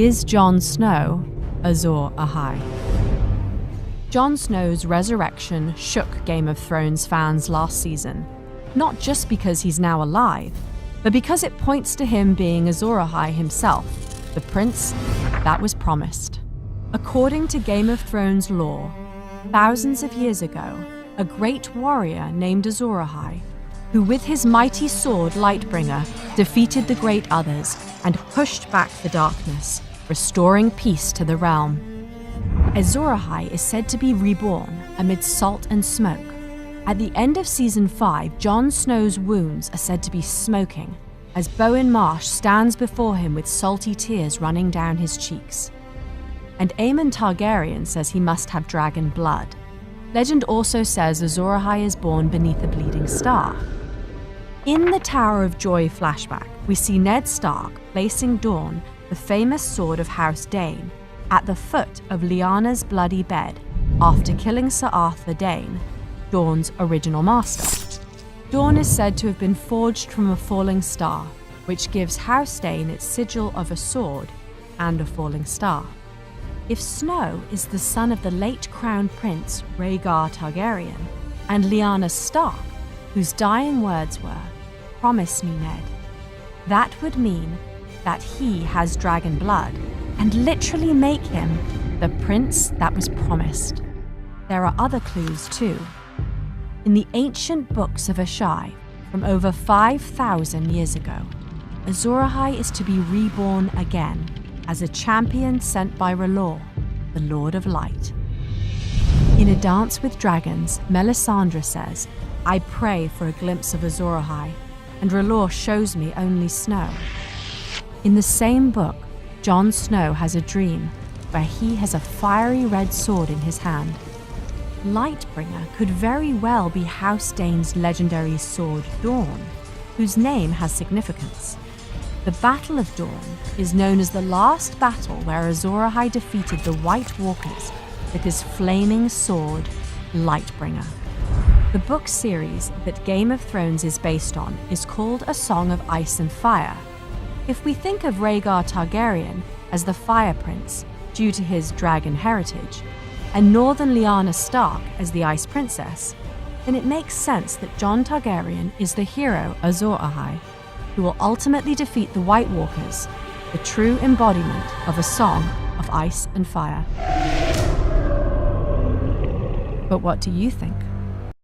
Is Jon Snow Azor Ahai? Jon Snow's resurrection shook Game of Thrones fans last season, not just because he's now alive, but because it points to him being Azor Ahai himself, the prince that was promised. According to Game of Thrones lore, thousands of years ago, a great warrior named Azor Ahai, who with his mighty sword Lightbringer defeated the great others and pushed back the darkness, restoring peace to the realm. Azor Ahai is said to be reborn amid salt and smoke. At the end of Season 5, Jon Snow's wounds are said to be smoking as Bowen Marsh stands before him with salty tears running down his cheeks. And Aemon Targaryen says he must have dragon blood. Legend also says Azor Ahai is born beneath a bleeding star. In the Tower of Joy flashback, we see Ned Stark placing Dorne, the famous sword of House Dane, at the foot of Lyanna's bloody bed after killing Sir Arthur Dayne, Dorne's original master. Dorne is said to have been forged from a falling star, which gives House Dane its sigil of a sword and a falling star. If Snow is the son of the late Crown Prince Rhaegar Targaryen and Lyanna Stark, whose dying words were, "Promise me, Ned," that would mean that he has dragon blood and literally make him the prince that was promised. There are other clues too. In the ancient books of Ashai, from over 5,000 years ago, Azor Ahai is to be reborn again as a champion sent by R'hllor, the Lord of Light. In A Dance with Dragons, Melisandre says, "I pray for a glimpse of Azor Ahai, and R'hllor shows me only snow." In the same book, Jon Snow has a dream where he has a fiery red sword in his hand. Lightbringer could very well be House Dane's legendary sword Dorne, whose name has significance. The Battle of Dorne is known as the last battle where Azor Ahai defeated the White Walkers with his flaming sword, Lightbringer. The book series that Game of Thrones is based on is called A Song of Ice and Fire. If we think of Rhaegar Targaryen as the Fire Prince due to his dragon heritage, and Northern Lyanna Stark as the Ice Princess, then it makes sense that Jon Targaryen is the hero Azor Ahai, who will ultimately defeat the White Walkers, the true embodiment of a song of ice and fire. But what do you think?